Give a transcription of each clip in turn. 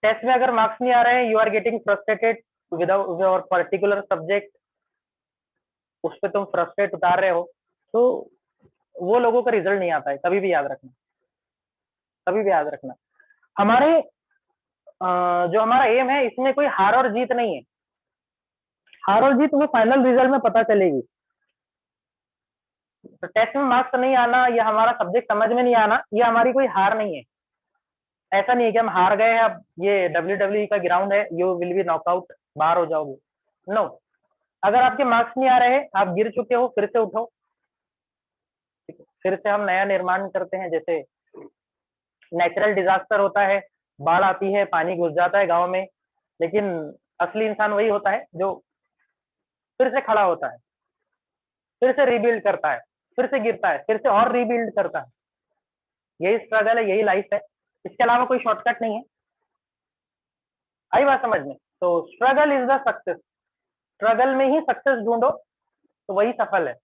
Test में अगर marks नहीं आ रहे हैं, you are getting frustrated without your particular subject, उस पर तुम फ्रस्ट्रेट उतार रहे हो, तो वो लोगों का रिजल्ट नहीं आता है। कभी भी याद रखना, कभी भी याद रखना। हमारे जो हमारा एम है, इसमें कोई हार और जीत नहीं है। हार और जीत वो फाइनल रिजल्ट में पता चलेगी। तो टेस्ट में मार्क्स नहीं आना या हमारा सब्जेक्ट समझ में नहीं आना, ये हमारी कोई हार नहीं है। ऐसा नहीं है कि हम हार गए हैं, अब ये WWE का ग्राउंड है, यू विल बी नॉकआउट, बाहर हो जाओगे। नो, अगर आपके मार्क्स नहीं आ रहे हैं, आप गिर चुके हो, फिर से उठो, फिर से हम नया निर्माण करते हैं। जैसे नेचुरल डिजास्टर होता है, बाढ़ आती है, पानी घुस जाता है गांव में, लेकिन असली इंसान वही होता है जो फिर से खड़ा होता है, फिर से रीबिल्ड करता है, फिर से गिरता है, फिर से और रीबिल्ड करता है। यही स्ट्रगल है, यही लाइफ है, इसके अलावा कोई शॉर्टकट नहीं है। आई बात समझ में? तो struggle is the success, struggle में ही सक्सेस ढूंढो तो वही सफल है।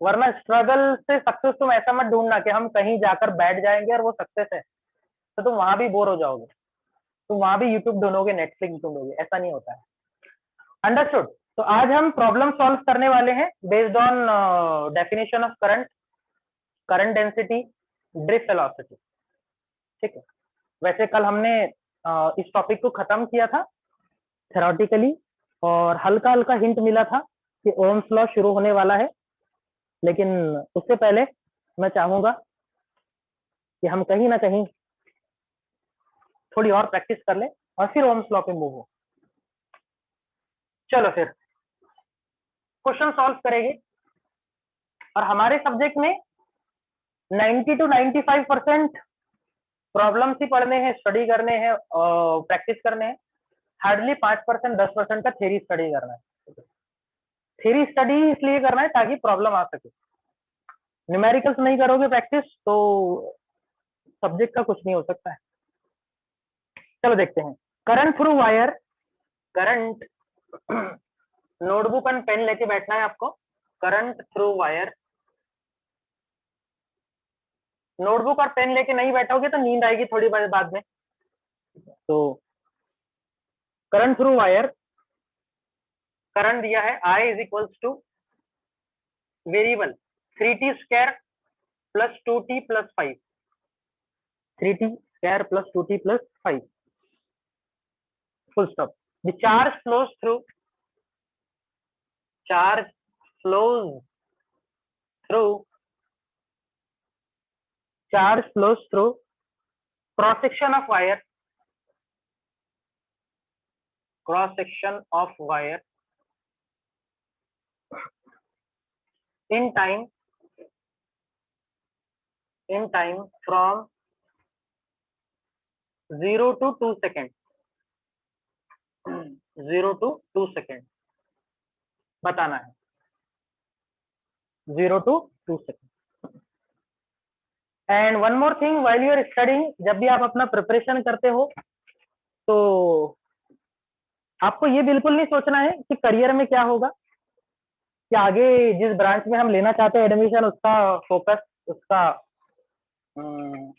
वरना स्ट्रगल से सक्सेस तुम ऐसा मत ढूंढना कि हम कहीं जाकर बैठ जाएंगे और वो सक्सेस है, तो तुम वहां भी बोर हो जाओगे, तुम वहां भी यूट्यूब ढूंढोगे, नेटफ्लिक्स ढूंढोगे, ऐसा नहीं होता है। अंडरस्टूड? तो आज हम प्रॉब्लम सॉल्व करने वाले हैं based on definition of current, current density, drift velocity. ठीक है, वैसे कल हमने इस टॉपिक को खत्म किया था थेरोटिकली, और हल्का हल्का हिंट मिला था कि ओम्स लॉ शुरू होने वाला है। लेकिन उससे पहले मैं चाहूंगा कि हम कहीं ना कहीं थोड़ी और प्रैक्टिस कर ले और फिर ओम्स लॉ पे मूव हो। चलो फिर क्वेश्चन सॉल्व करेंगे। और हमारे सब्जेक्ट में 90 to 95% प्रॉब्लम्स ही पढ़ने हैं, स्टडी करने हैं, प्रैक्टिस करने हैं। हार्डली 5%, 10% का थ्योरी स्टडी करना है। थ्योरी स्टडी इसलिए करना है ताकि प्रॉब्लम आ सके। न्यूमेरिकल्स नहीं करोगे प्रैक्टिस तो सब्जेक्ट का कुछ नहीं हो सकता है। चलो देखते हैं। Current through wire, current notebook and pen लेके बैठना है आपको। करंट थ्रू वायर, नोटबुक और पेन लेके नहीं बैठोगे तो नींद आएगी थोड़ी बाद में। तो करंट थ्रू वायर, करंट दिया है I is equals two variable 3t square plus 2t plus 5, 3t square plus 2t plus 5, full stop. The charge flows through, charge flows through, charge flows through cross section of wire, cross section of wire in time, in time from 0 to 2 seconds, 0 to 2 seconds बताना है, 0 to 2 seconds। And one more thing, while you are studying, जब भी आप अपना preparation करते हो तो आपको ये बिल्कुल नहीं सोचना है कि करियर में क्या होगा, कि आगे जिस ब्रांच में हम लेना चाहते हैं एडमिशन, उसका फोकस, उसका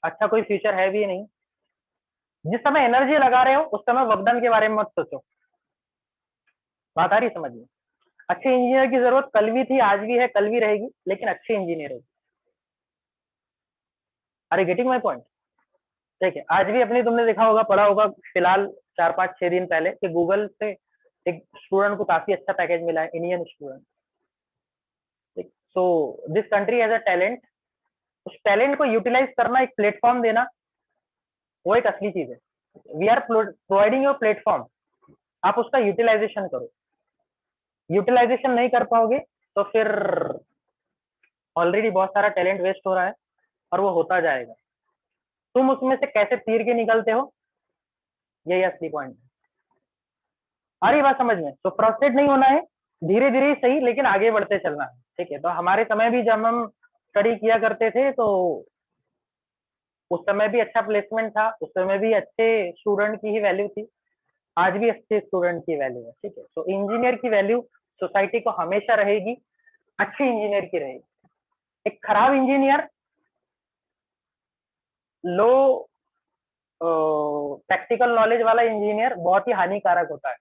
अच्छा कोई फ्यूचर है भी नहीं। जिस समय एनर्जी लगा रहे हो उस समय वर्कडन के बारे में मत सोचो। बात आ रही समझ में? अच्छे इंजीनियर की जरूरत कल भी थी, आज भी है, कल भी रहेगी, लेकिन अच्छे इंजीनियर होगी। अरे गेटिंग माई पॉइंट? ठीक है, आज भी अपनी तुमने देखा होगा, पढ़ा होगा फिलहाल 4-5-6 दिन पहले कि गूगल से एक स्टूडेंट को काफी अच्छा पैकेज मिला है, Indian student. So this country has a talent, उस टैलेंट को यूटिलाइज करना, एक प्लेटफॉर्म देना, वो एक असली चीज है। We are providing your platform, आप उसका यूटिलाइजेशन करो। यूटिलाइजेशन नहीं कर पाओगे तो फिर ऑलरेडी बहुत सारा टैलेंट वेस्ट हो रहा है और वो होता जाएगा। तुम उसमें से कैसे तीर के निकलते हो, यही असली पॉइंट है। आ रही बात समझ में? तो फ्रस्ट्रेट नहीं होना है, धीरे धीरे सही, लेकिन आगे बढ़ते चलना है। ठीक है, तो हमारे समय भी जब हम स्टडी किया करते थे तो उस समय भी अच्छा प्लेसमेंट था, उस समय भी अच्छे स्टूडेंट की ही वैल्यू थी, आज भी अच्छे स्टूडेंट की वैल्यू है। ठीक है, तो इंजीनियर की वैल्यू सोसाइटी को हमेशा रहेगी, अच्छे इंजीनियर की रहेगी। एक खराब इंजीनियर, लो प्रैक्टिकल नॉलेज वाला इंजीनियर बहुत ही हानिकारक होता है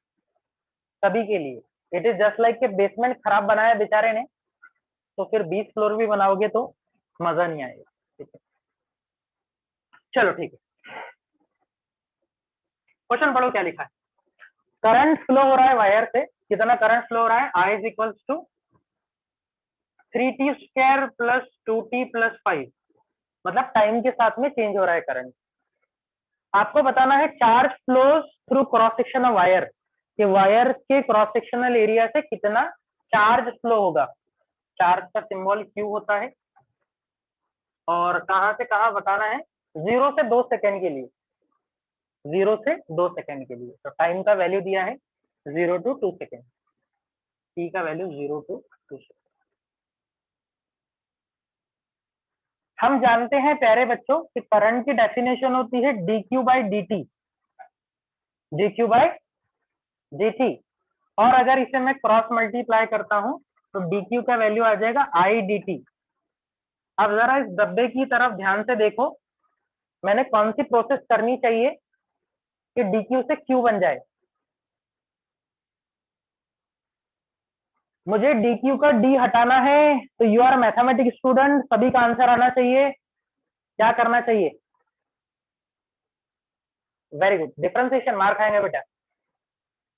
सभी के लिए। इट इज जस्ट लाइक कि बेसमेंट खराब बनाया बेचारे ने, तो फिर 20 फ्लोर भी बनाओगे तो मजा नहीं आएगा। ठीक है, चलो ठीक है, क्वेश्चन पढ़ो क्या लिखा है। करंट फ्लो हो रहा है वायर से, कितना करंट फ्लो हो रहा है, I is equal to 3t square plus 2t plus 5, मतलब टाइम के साथ में चेंज हो रहा है करंट। आपको बताना है charge flows through cross section of wire, कि वायर के क्रॉस सेक्शनल एरिया से कितना चार्ज फ्लो होगा। चार्ज का सिंबल Q होता है, और कहां से कहां बताना है, 0 से 2 सेकेंड के लिए, 0 से 2 सेकेंड के लिए। तो टाइम का वैल्यू दिया है 0 to 2 सेकेंड, टी का वैल्यू 0 to 2 सेकेंड। हम जानते हैं प्यारे बच्चों कि करंट की डेफिनेशन होती है dq by dt, dq by dt, और अगर इसे मैं क्रॉस मल्टीप्लाई करता हूं तो dq का वैल्यू आ जाएगा I dt। अब जरा इस डब्बे की तरफ ध्यान से देखो, मैंने कौन सी प्रोसेस करनी चाहिए कि dq से q बन जाए। मुझे dq का d हटाना है, तो यू आर मैथमेटिक्स स्टूडेंट, सभी का आंसर आना चाहिए। क्या करना चाहिए, वेरी गुड, डिफरेंशिएशन मार्क आएंगे बेटा।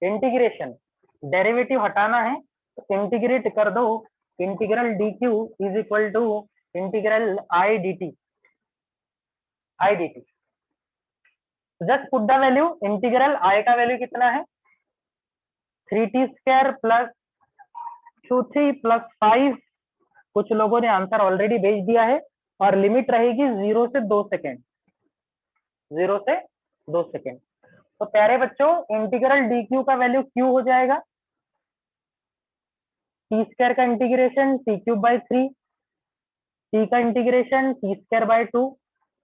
इंटीग्रेशन, डेरिवेटिव हटाना है तो इंटीग्रेट कर दो, integral dq is equal to integral I dt, I dt। Just put the value, integral I का वैल्यू कितना है, 3t square plus 2t plus 5। कुछ लोगों ने आंसर ऑलरेडी भेज दिया है, और लिमिट रहेगी 0 से 2 सेकेंड, 0 से 2 सेकेंड। तो प्यारे बच्चों इंटीग्रल dq का वैल्यू q हो जाएगा, टी स्क्वायर का integration T cube by 3, T का इंटीग्रेशन टी स्क्वायर बाई 2,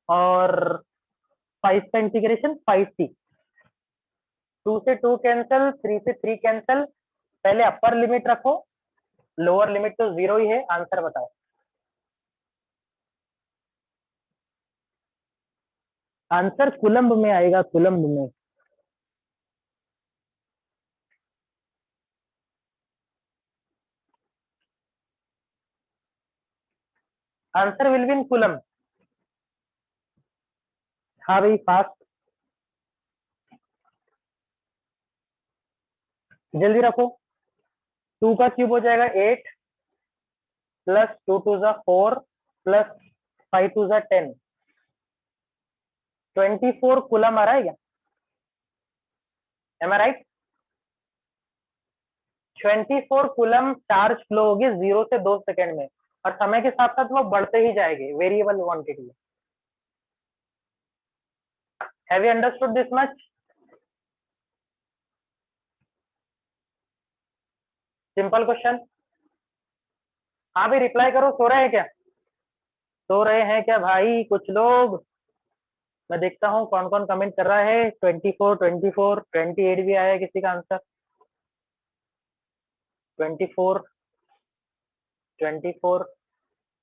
और 5 का इंटीग्रेशन 5t। 2 से 2 कैंसल, 3 से 3 कैंसल। पहले अपर लिमिट रखो, लोअर लिमिट तो 0 ही है। आंसर बताओ, आंसर कुलम्ब में आएगा, कुलम्ब में। Answer will be in coulomb. हाँ भाई फास्ट, जल्दी रखो। 2 का क्यूब हो जाएगा 8, प्लस 2 टू जा 4, प्लस 5 टू जा 10, 24 कुलम आ रहा है क्या, एम आई राइट। 24 कुलम चार्ज फ्लो होगी 0 से 2 सेकेंड में, और समय के साथ साथ वो बढ़ते ही जाएंगे, variable quantity. Have you understood this much. Simple question. हाँ भी रिप्लाई करो, सो रहे हैं क्या, सो रहे हैं क्या भाई कुछ लोग। मैं देखता हूँ कौन कौन कमेंट कर रहा है। 24, 24, 28 भी आया है किसी का आंसर। 24, 24,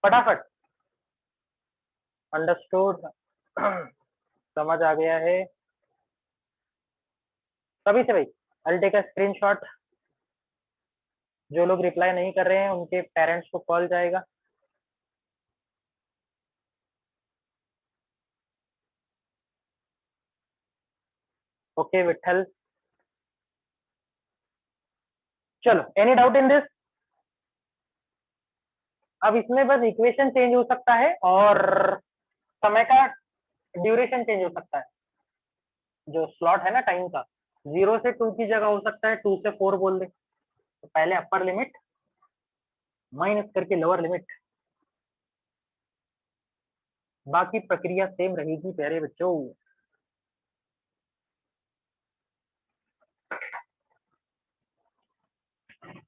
फटाफट। अंडरस्टूड, समझ आ गया है सभी से भाई। I take a screenshot. जो लोग रिप्लाई नहीं कर रहे हैं उनके पेरेंट्स को कॉल जाएगा। ओके विठल, चलो एनी डाउट इन दिस। अब इसमें बस इक्वेशन चेंज हो सकता है, और समय का ड्यूरेशन चेंज हो सकता है। जो स्लॉट है ना टाइम का, 0 से 2 की जगह हो सकता है 2 से 4 बोल दे। तो पहले अपर लिमिट माइनस करके लोअर लिमिट, बाकी प्रक्रिया सेम रहेगी प्यारे बच्चों।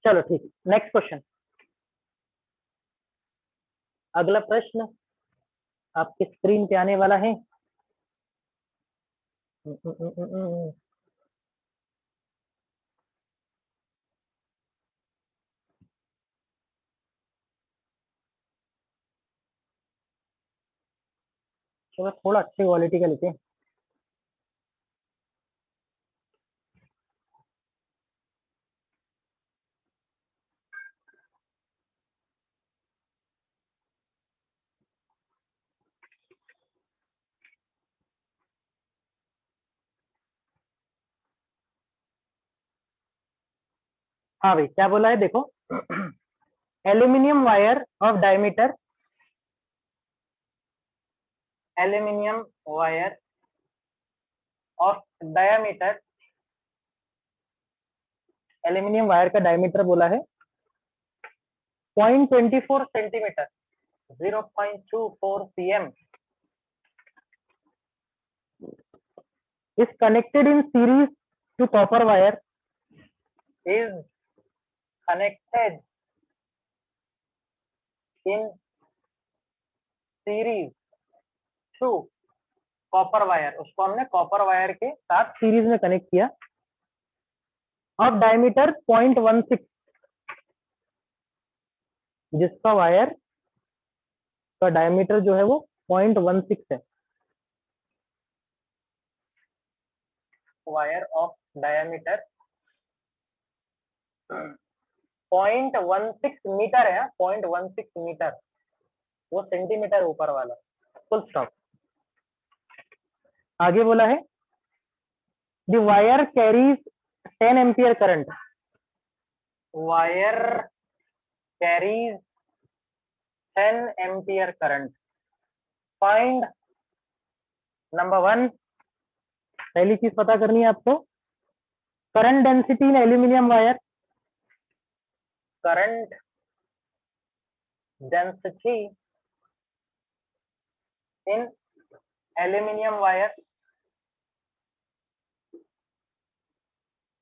चलो ठीक है, नेक्स्ट क्वेश्चन। अगला प्रश्न आपके स्क्रीन पे आने वाला है। चलो थोड़ा अच्छी क्वालिटी का लेते हैं। हाँ भाई, क्या बोला है देखो, aluminium wire of diameter, aluminium wire of diameter, aluminium wire का डायमीटर बोला है 0.24 centimetre, 0.24 cm, is connected in series to copper wire, is connected in series to copper wire, उसको हमने कॉपर वायर के साथ सीरीज में कनेक्ट किया, of diameter 0.16, जिसका वायर का डायमीटर जो है वो 0.16 है, वायर ऑफ डायमीटर 0.16 मीटर है, 0.16 मीटर, वो सेंटीमीटर ऊपर वाला, फुल स्टॉप। आगे बोला है the wire carries 10 ampere current, wire carries 10 ampere current, find number 1, पहली चीज पता करनी है आपको, current density in aluminium wire, current density in aluminium wire.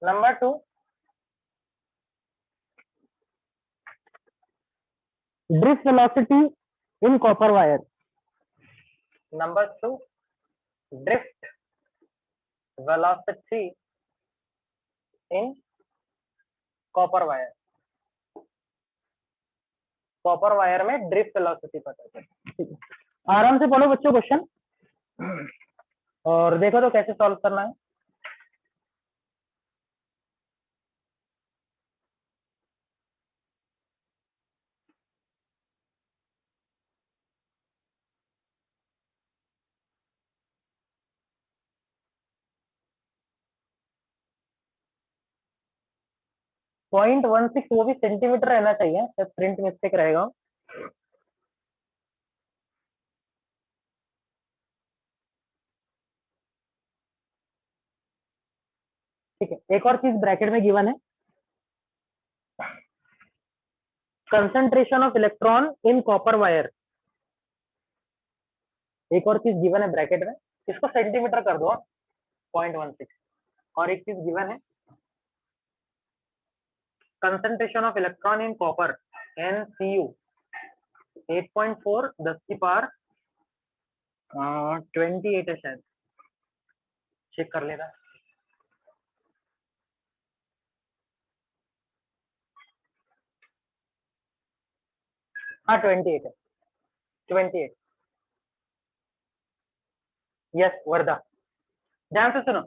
Number 2, drift velocity in copper wire, number 2, drift velocity in copper wire, copper wire में drift velocity पता है, ठीक है। आराम से पढ़ो बच्चों क्वेश्चन और देखो तो कैसे सॉल्व करना है। पॉइंट 16 वो भी सेंटीमीटर रहना चाहिए, तो प्रिंट मिस्टेक रहेगा। ठीक है, एक और चीज ब्रैकेट में गिवन है, concentration of electron in copper wire, एक और चीज गिवन है ब्रैकेट में, इसको सेंटीमीटर कर दो 0.16, और एक चीज गिवन है concentration of electron in copper NCU 8.4 10 की पावर 28 है शायद, चेक कर लेगा। हाँ 28 है, 28, यस वर्धा। ध्यान से सुनो,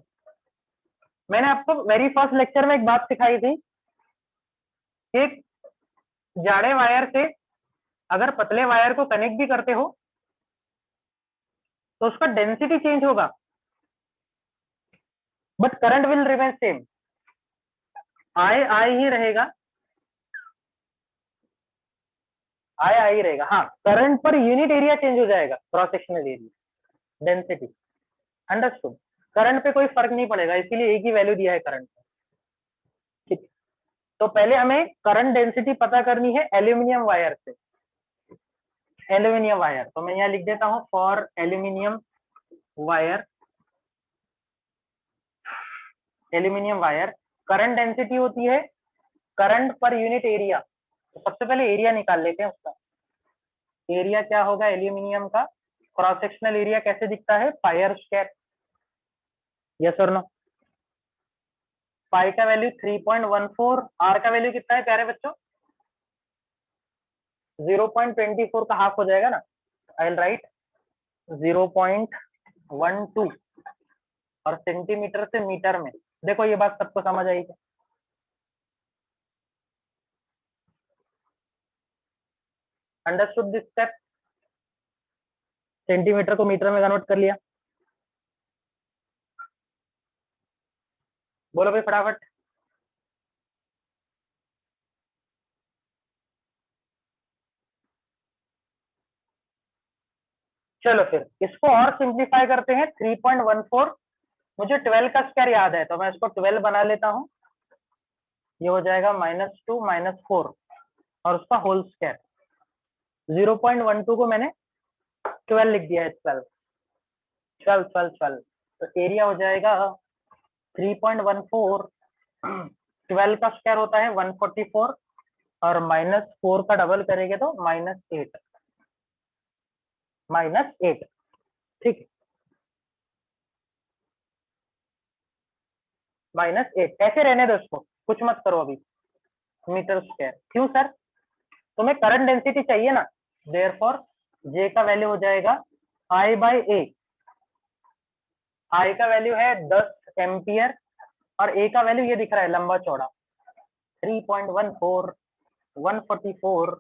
मैंने आपको वेरी फर्स्ट लेक्चर में एक बात सिखाई थी कि एक जाड़े वायर से अगर पतले वायर को कनेक्ट भी करते हो तो उसका डेंसिटी चेंज होगा but current will remain same, I ही रहेगा, आई ही रहेगा। हाँ, current per unit area change हो जाएगा, cross sectional area, density, understood. Current पे कोई फर्क नहीं पड़ेगा, इसीलिए एक ही वैल्यू दिया है करंट का। ठीक, तो पहले हमें करंट डेंसिटी पता करनी है एल्यूमिनियम वायर से, एल्यूमिनियम वायर, तो मैं यहाँ लिख देता हूँ for aluminium wire, aluminium wire current density होती है करंट पर यूनिट एरिया। तो सबसे पहले एरिया निकाल लेते हैं उसका, एरिया क्या होगा एल्यूमिनियम का, क्रॉस सेक्शनल एरिया कैसे दिखता है, पाई स्क्वायर, यस और नो। पाई का वैल्यू 3.14, आर का वैल्यू कितना है प्यारे बच्चों, 0.24 का हाफ हो जाएगा ना, आई विल राइट 0.12, और सेंटीमीटर से मीटर में, देखो ये बात सबको समझ आई क्या, अंडरस्टूड दिस स्टेप, सेंटीमीटर को मीटर में कन्वर्ट कर लिया, बोलो भाई फटाफट। चलो फिर इसको और सिंप्लीफाई करते हैं। 3.14, मुझे 12 का स्क्वायर याद है तो मैं इसको 12 बना लेता हूँ। ये हो जाएगा -2 -4 और उसका होल स्क्वायर। 0.12 को मैंने 12 लिख दिया है। 12 12 12 12, तो एरिया हो जाएगा 3.14। 12 का स्क्वायर होता है 144 और -4 का डबल करेंगे तो -8। -8, ठीक है। -8 ऐसे रहने दो, इसको कुछ मत करो अभी। मीटर स्क्वायर क्यों सर? तुम्हें करंट डेंसिटी चाहिए ना, देयरफॉर जे का वैल्यू हो जाएगा I/A। आई का वैल्यू है 10 एम्पियर और ए का वैल्यू ये दिख रहा है लंबा चौड़ा 3.14 144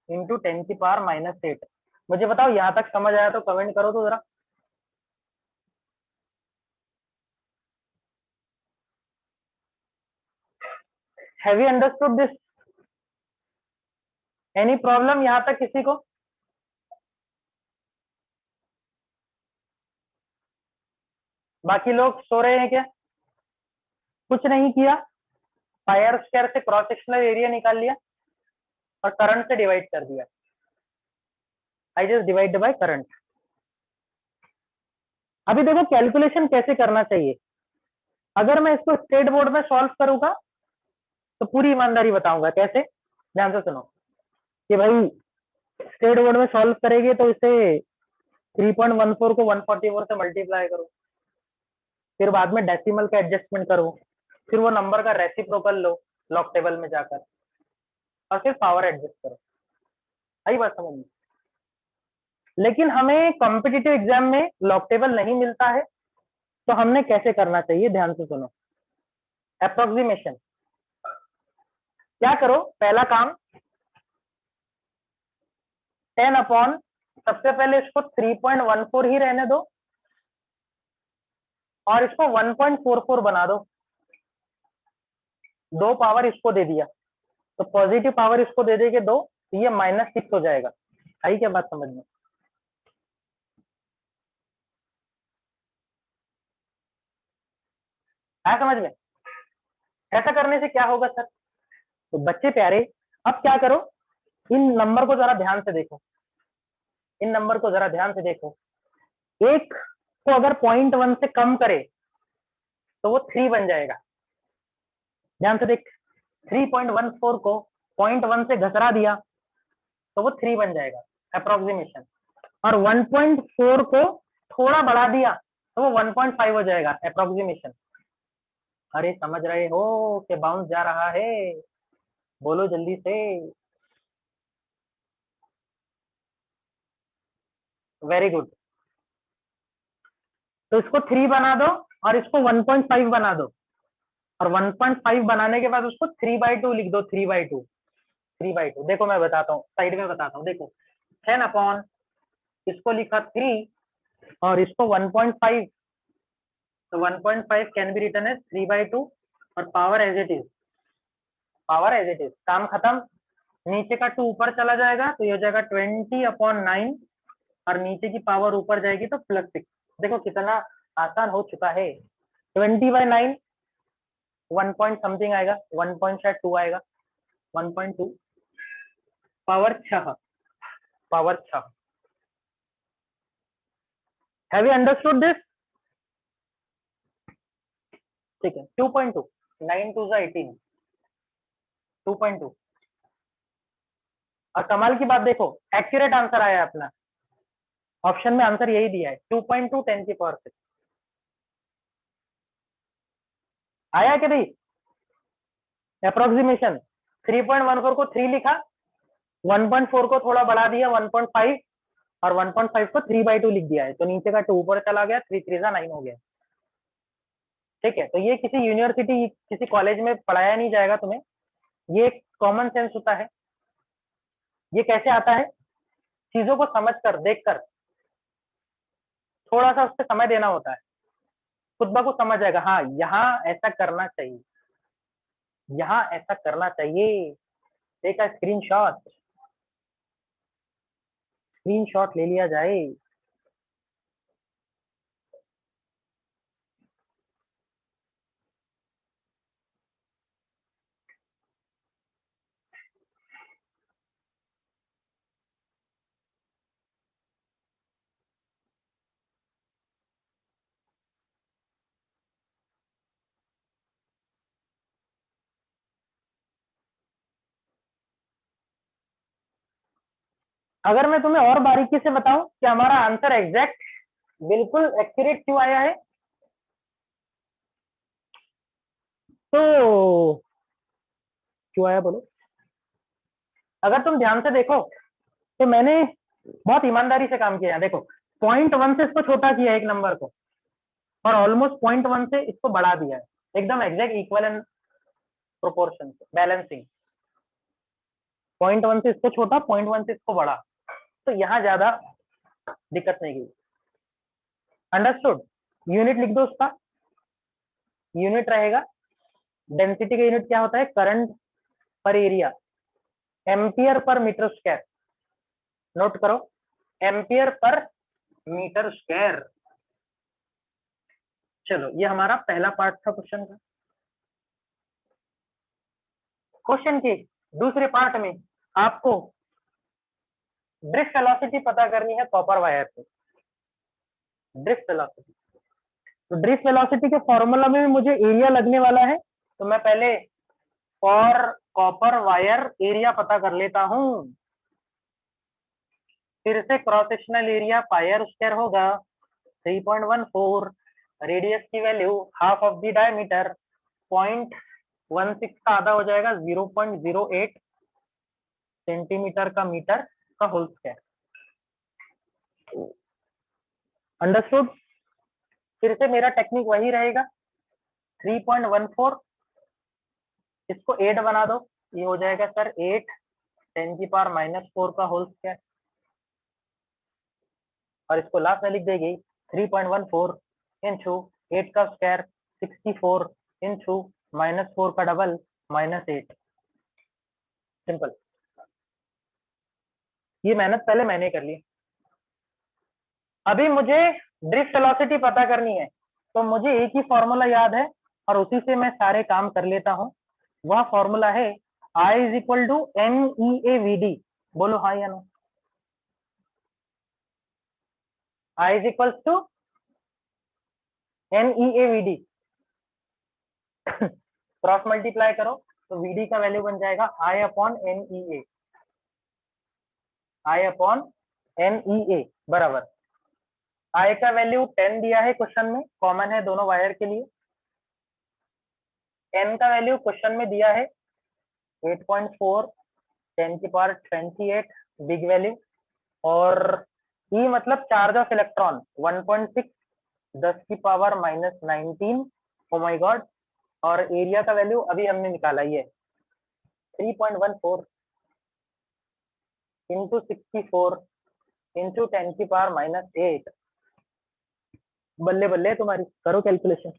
इंटू 10⁻⁻8। मुझे बताओ यहाँ तक समझ आया तो कमेंट करो तो जरा। Have you understood this? Any problem यहाँ तक किसी को? बाकी लोग सो रहे हैं क्या? कुछ नहीं किया, पायर स्क्वायर से क्रॉस सेक्शनल एरिया निकाल लिया और करंट से डिवाइड कर दिया। I just divide by current. अभी देखो कैलकुलेशन कैसे करना चाहिए। अगर मैं इसको स्टेट बोर्ड में सॉल्व करूंगा तो पूरी ईमानदारी बताऊंगा कैसे। ध्यान से सुनो कि भाई स्टेट बोर्ड में सॉल्व करेंगे तो इसे 3.14 को 144 से मल्टीप्लाई करो, फिर बाद में डेसिमल का एडजस्टमेंट करो, फिर वो नंबर का रेसिप्रोकल लो लॉग टेबल में जाकर और फिर पावर एडजस्ट करो। आई बात समझ में? लेकिन हमें कॉम्पिटिटिव एग्जाम में लॉग टेबल नहीं मिलता है तो हमने कैसे करना चाहिए, ध्यान से सुनो। अप्रोक्सीमेशन क्या करो, पहला काम 10 अपॉन, सबसे पहले इसको 3.14 ही रहने दो और इसको 1.44 बना दो। दो पावर इसको दे दिया तो पॉजिटिव पावर इसको दे देंगे 2, तो ये -6 हो जाएगा। आई क्या बात समझ में? आया समझ में? ऐसा करने से क्या होगा सर? तो बच्चे प्यारे, अब क्या करो, इन नंबर को जरा ध्यान से देखो। इन नंबर को जरा ध्यान से देखो। एक को अगर 0.1 से कम करे तो वो 3 बन जाएगा। ध्यान से देख, 3.14 को 0.1 से घसरा दिया तो वो 3 बन जाएगा, अप्रोक्सीमेशन। और 1.4 को थोड़ा बढ़ा दिया तो वो 1.5 हो जाएगा, अप्रोक्सीमेशन। अरे समझ रहे हो कि बाउंस जा रहा है? बोलो जल्दी से। Very good. तो इसको 3 बना दो और इसको 1.5 बना दो और 1.5 बनाने के बाद उसको 3/2 लिख दो। 3/2 3/2 देखो मैं बताता हूँ, साइड में बताता हूँ। देखो 10 अपॉन, इसको लिखा 3 और इसको 1.5, तो 1.5 कैन बी रिटन एज 3/2 और power as it is. Power as it is, काम खत्म। नीचे का 2 ऊपर चला जाएगा तो ये हो जाएगा 20/9 और नीचे की पावर ऊपर जाएगी तो +6। देखो कितना आसान हो चुका है। 20/9 1 पॉइंट समथिंग आएगा, 1 पॉइंट शायद 2 आएगा, 1.2 power 6, power 6। Have you understood this? ठीक है, 2.2, 9 2 18, 2.2। और कमाल की बात देखो, एक्यूरेट आंसर आया अपना। ऑप्शन में आंसर यही दिया है, 2.2 10⁶ आया कि नहीं? अप्रोक्सीमेशन 3.14 को 3 लिखा, 1.4 को थोड़ा बढ़ा दिया 1.5 और 1.5 को 3/2 लिख दिया है, तो नीचे का 2 ऊपर चला गया, 3 3 9 हो गया। ठीक है, तो ये किसी यूनिवर्सिटी किसी कॉलेज में पढ़ाया नहीं जाएगा तुम्हें, ये कॉमन सेंस होता है। ये कैसे आता है? चीजों को समझ कर, देख कर, थोड़ा सा उस पर समय देना होता है, खुद ब खुद समझ आएगा। हाँ यहाँ ऐसा करना चाहिए, यहाँ ऐसा करना चाहिए। Take a screenshot. स्क्रीनशॉट ले लिया जाए। अगर मैं तुम्हें और बारीकी से बताऊं कि हमारा आंसर एग्जैक्ट बिल्कुल एक्यूरेट क्यों आया है, तो क्यों आया बोलो। अगर तुम ध्यान से देखो तो मैंने बहुत ईमानदारी से काम किया है। देखो, 0.1 से इसको छोटा किया है एक नंबर को, और ऑलमोस्ट 0.1 से इसको बढ़ा दिया है, एकदम एग्जैक्ट इक्वल एंड प्रोपोर्शन से बैलेंसिंग। 0.1 से इसको छोटा, 0.1 से इसको बड़ा, तो यहाँ ज्यादा दिक्कत नहीं गई। अंडरस्टूड। यूनिट लिख दो उसका। यूनिट रहेगा, डेंसिटी का यूनिट क्या होता है, करंट पर area, ampere per metre square. Note करो, एम्पियर पर मीटर स्क्वायर। चलो, ये हमारा पहला पार्ट था क्वेश्चन का। क्वेश्चन के दूसरे पार्ट में आपको ड्रिफ्ट वेलोसिटी पता करनी है कॉपर वायर से। ड्रिफ्ट वेलोसिटी, तो ड्रिफ्ट वेलोसिटी के फॉर्मूला में मुझे एरिया लगने वाला है, तो मैं पहले फॉर कॉपर वायर एरिया पता कर लेता हूं। फिर से cross sectional area pier square होगा 3.14, रेडियस की value half of the diameter 0.16 का आधा हो जाएगा 0.08 सेंटीमीटर का मीटर का होल स्क्वायर। अंडरस्टूड। फिर से मेरा टेक्निक वही रहेगा, 3.14, इसको 8 बना दो, ये हो जाएगा सर 8 10⁻⁻⁴ का होल स्क्वायर, और इसको लास्ट में लिख देगी 3.14 इंटू 8 का स्क्वायर 64 इंटू -4 का डबल -8। सिंपल। ये मेहनत पहले मैंने कर ली। अभी मुझे ड्रिफ्ट वेलोसिटी पता करनी है, तो मुझे एक ही फॉर्मूला याद है और उसी से मैं सारे काम कर लेता हूँ। वह फॉर्मूला है I is equal to NEAVD। बोलो हाँ या no. I is equal to NEAVD। Cross multiply करो तो VD का वैल्यू बन जाएगा I upon NEA। I upon NEA बराबर, I का वैल्यू 10 दिया है क्वेश्चन में, कॉमन है दोनों वायर के लिए। N का वैल्यू क्वेश्चन में दिया है 8.4 10⁻28 बिग वैल्यू, और E मतलब charge of electron 1.6 10⁻⁻19। Oh my God. और एरिया का वैल्यू अभी हमने निकाला ही है 3.14 इंटू 64 इंटू 10⁻⁻8। बल्ले बल्ले तुम्हारी, करो कैलकुलेशन।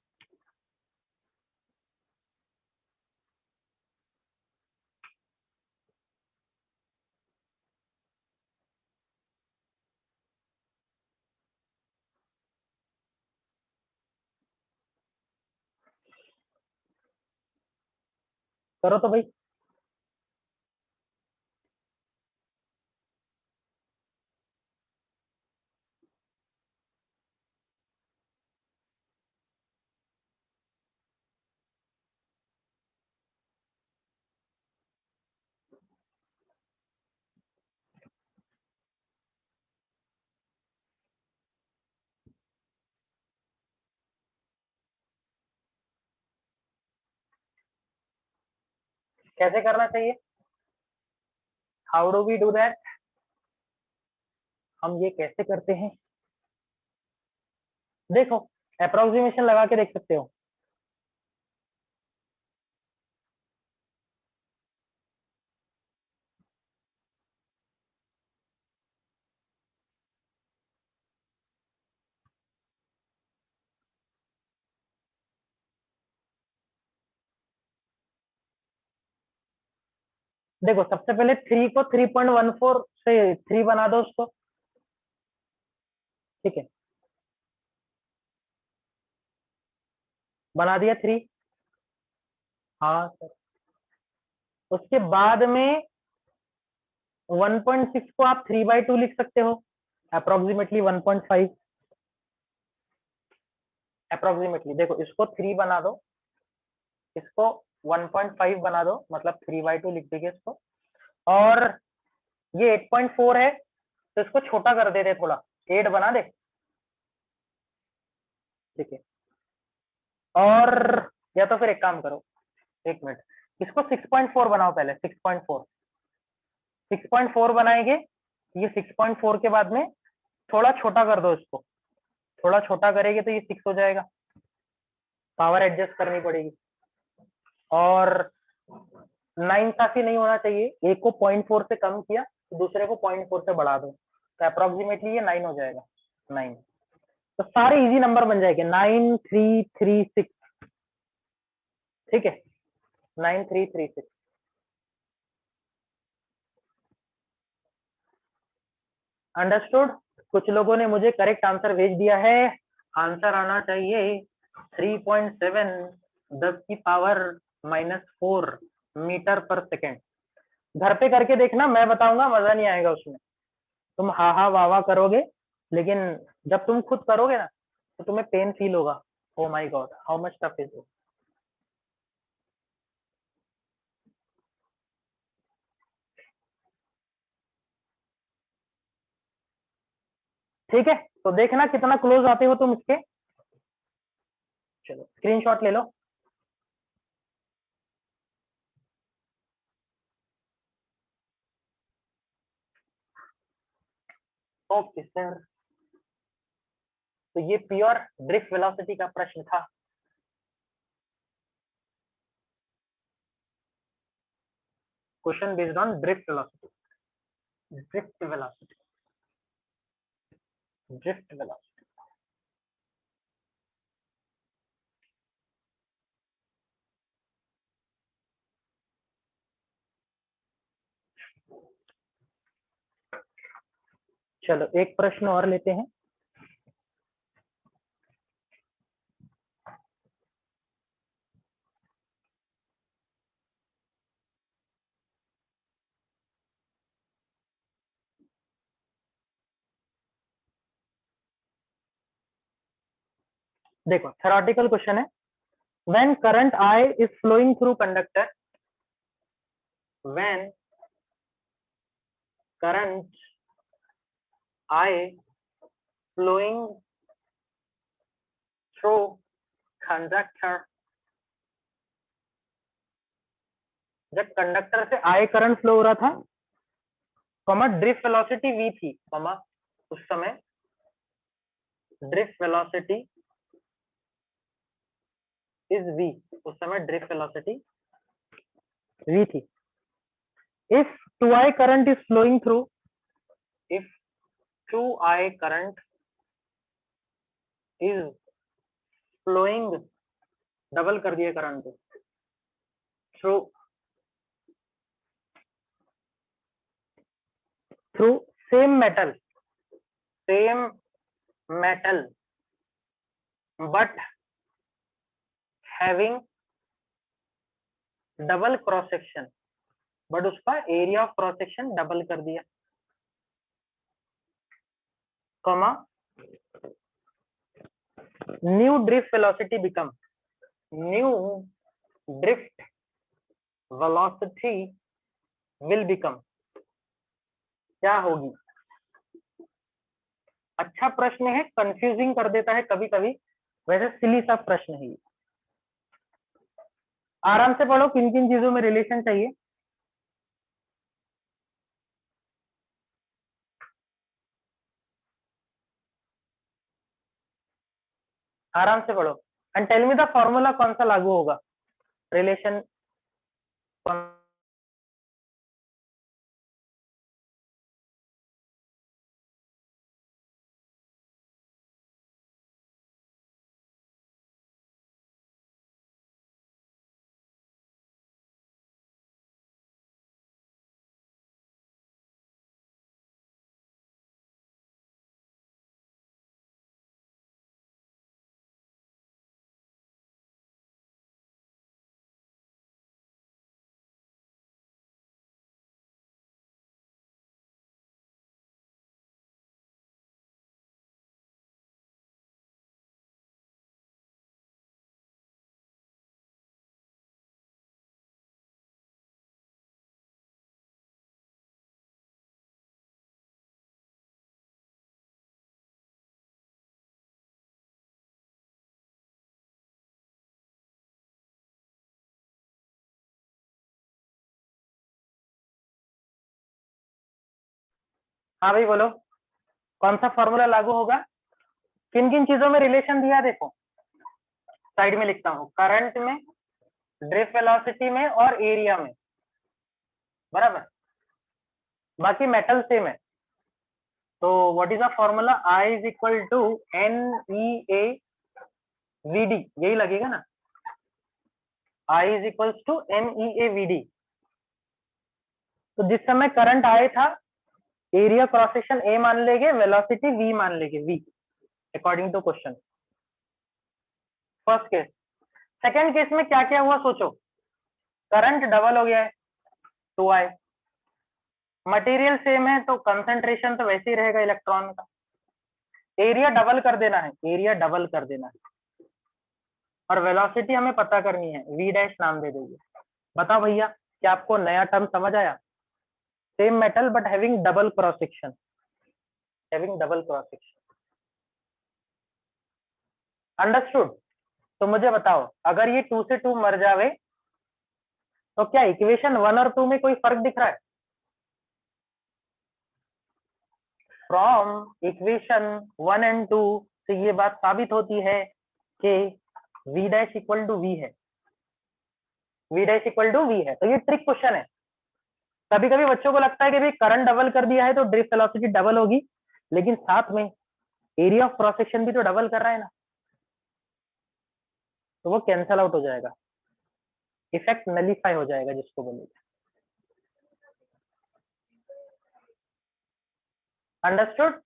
करो तो भाई। कैसे करना चाहिए, how do we do that, हम ये कैसे करते हैं। देखो, अप्रोक्सीमेशन लगा के देख सकते हो। देखो, सबसे पहले 3 को 3.14 से 3 बना दो उसको, ठीक है, बना दिया 3। हाँ सर, उसके बाद में 1.6 को आप 3/2 लिख सकते हो, अप्रोक्सीमेटली 1.5। अप्रोक्सीमेटली देखो, इसको 3 बना दो, इसको 1.5 बना दो, मतलब 3/2 लिख देंगे इसको। और ये 8.4 है, तो इसको छोटा कर देते थोड़ा, 8 बना दे। ठीक है, और या तो फिर एक काम करो, एक मिनट, इसको 6.4 बनाओ पहले, 6.4। 6.4 बनाएंगे, ये 6.4 के बाद में थोड़ा छोटा कर दो इसको, थोड़ा छोटा करेंगे तो ये 6 हो जाएगा, पावर एडजस्ट करनी पड़ेगी। और 9 नहीं होना चाहिए, एक को 0.4 से कम किया, दूसरे को 0.4 से बढ़ा दो, तो अप्रोक्सीमेटली ये 9 हो जाएगा, 9। तो सारे इजी नंबर बन जाएंगे, 9336। ठीक है, 9336। अंडरस्टूड। कुछ लोगों ने मुझे करेक्ट आंसर भेज दिया है, आंसर आना चाहिए 3.7 10⁻⁻⁴ मीटर पर सेकेंड। घर पे करके देखना, मैं बताऊंगा, मजा नहीं आएगा उसमें, तुम हा हा वाह वाह करोगे, लेकिन जब तुम खुद करोगे ना तो तुम्हें पेन फील होगा, oh my God how much tough is it. ठीक है, तो देखना कितना क्लोज आते हो तुम इसके। चलो स्क्रीनशॉट ले लो। ओके सर, तो ये प्योर ड्रिफ्ट वेलोसिटी का प्रश्न था। Question based on drift velocity, drift velocity, drift velocity. चलो एक प्रश्न और लेते हैं। देखो थ्योरेटिकल क्वेश्चन है, when current I is flowing through conductor, when current I flowing through conductor, जब कंडक्टर से आई करंट फ्लो हो रहा था, कॉमा ड्रिफ्ट वेलोसिटी v थी, कॉमा उस समय ड्रिफ्ट वेलोसिटी इज v, उस समय ड्रिफ्ट वेलोसिटी v थी। If 2i current is flowing through, if 2i current is flowing, double कर दिए करंट को, through through same metal, same metal but having double cross section, but उसका area of cross section double कर दिया, comma new drift velocity become, new drift velocity will become, क्या होगी। अच्छा प्रश्न है, कंफ्यूजिंग कर देता है कभी कभी, वैसे सिली सा प्रश्न है। आराम से पढ़ो, किन किन चीजों में रिलेशन चाहिए, आराम से पढ़ो। And tell me the formula कौन सा लागू होगा, रिलेशन हाँ भाई बोलो, कौन सा फॉर्मूला लागू होगा? किन किन चीजों में रिलेशन दिया देखो, साइड में लिखता हूँ, करंट में, ड्रिफ्ट वेलोसिटी में और एरिया में, बराबर। बाकी मेटल सेम है। तो what is the formula? I is equal to N E A V D, यही लगेगा ना, I is equal to N E A V D. तो जिस समय करंट आए था, एरिया क्रॉस सेक्शन ए मान लेंगे, वेलोसिटी वी मान लेंगे, V according to question. First case. Second case में क्या क्या हुआ सोचो, करंट डबल हो गया है, 2i, मटेरियल सेम है तो कंसंट्रेशन तो वैसे ही रहेगा इलेक्ट्रॉन का, एरिया डबल कर देना है, एरिया डबल कर देना है, और वेलोसिटी हमें पता करनी है, वी डैश नाम दे देंगे। बताओ भैया, क्या आपको नया टर्म समझ आया? Same metal but having double cross section, having double cross section, understood? तो मुझे बताओ, अगर ये 2 से 2 मर जावे तो क्या इक्वेशन 1 और 2 में कोई फर्क दिख रहा है? फ्रॉम इक्वेशन 1 एंड 2 से ये बात साबित होती है कि v dash equal to V है, v dash equal to V है। तो ये ट्रिक क्वेश्चन है। कभी कभी बच्चों को लगता है कि भाई करंट डबल कर दिया है तो ड्रिफ्ट वेलोसिटी डबल होगी, लेकिन साथ में एरिया ऑफ क्रॉस सेक्शन भी तो डबल कर रहा है ना, तो वो कैंसल आउट हो जाएगा, इफेक्ट नलीफाई हो जाएगा जिसको बोलेंगे। अंडरस्टूड?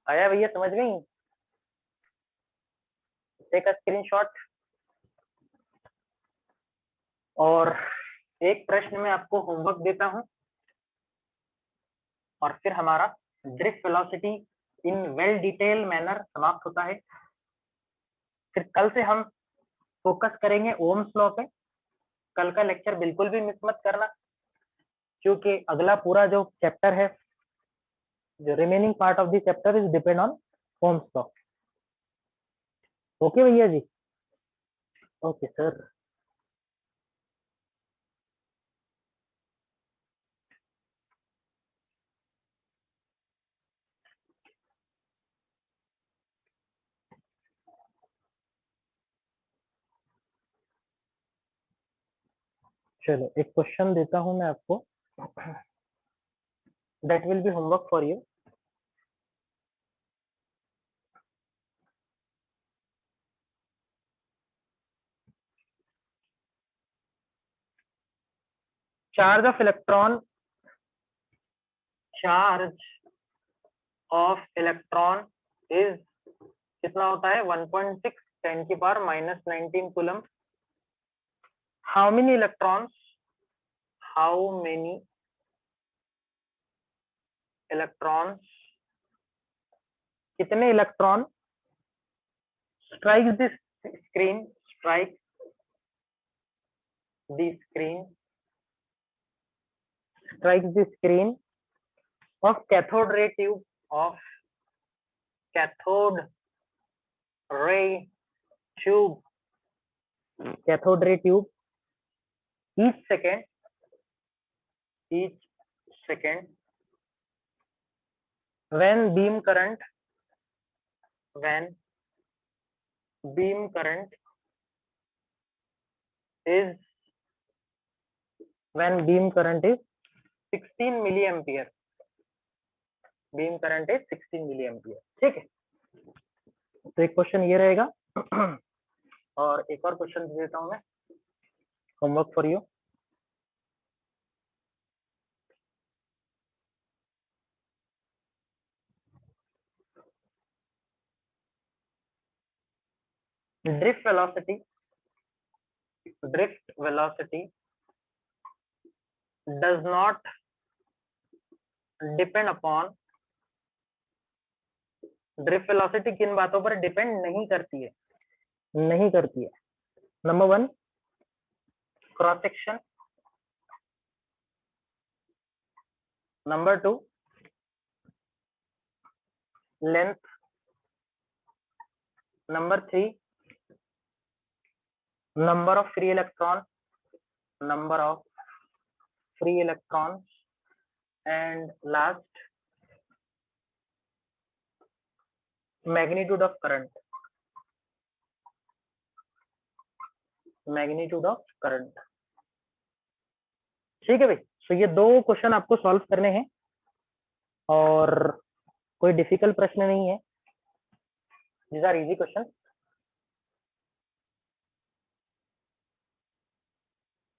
आया भैया, समझ गई? Take a screenshot. और एक प्रश्न में आपको होमवर्क देता हूं, और फिर हमारा drift velocity in well detail manner समाप्त होता है। फिर कल से हम फोकस करेंगे ओम्स लॉ पे। कल का लेक्चर बिल्कुल भी मिस मत करना, क्योंकि अगला पूरा जो चैप्टर है, जो remaining part of the chapter is depend on Ohm's law. Okay भैया जी? Okay sir. चलो एक क्वेश्चन देता हूं मैं आपको, that will be homework for you. Charge of electron, charge of electron is कितना होता है? 1.6 10 की power -19 coulomb. How many electrons, how many electrons, कितने electron strike this screen, strike the screen, strikes the screen of cathode ray tube, of cathode ray tube, cathode ray tube, each second, each second, when beam current, when beam current is, when beam current is 16 milliampere, beam current is 16 milliampere। ठीक है, तो एक question ये रहेगा, और एक और question दे देता हूं मैं, homework for you. drift velocity, drift velocity does not depend upon, drift velocity किन बातों पर डिपेंड नहीं करती है? नहीं करती है। Number 1 cross section, number 2 length number 3 number of free electron, number of free electrons, and last magnitude of current, magnitude of current। ठीक है भाई, तो ये 2 क्वेश्चन आपको सॉल्व करने हैं और कोई डिफिकल्ट प्रश्न नहीं है, these are easy questions।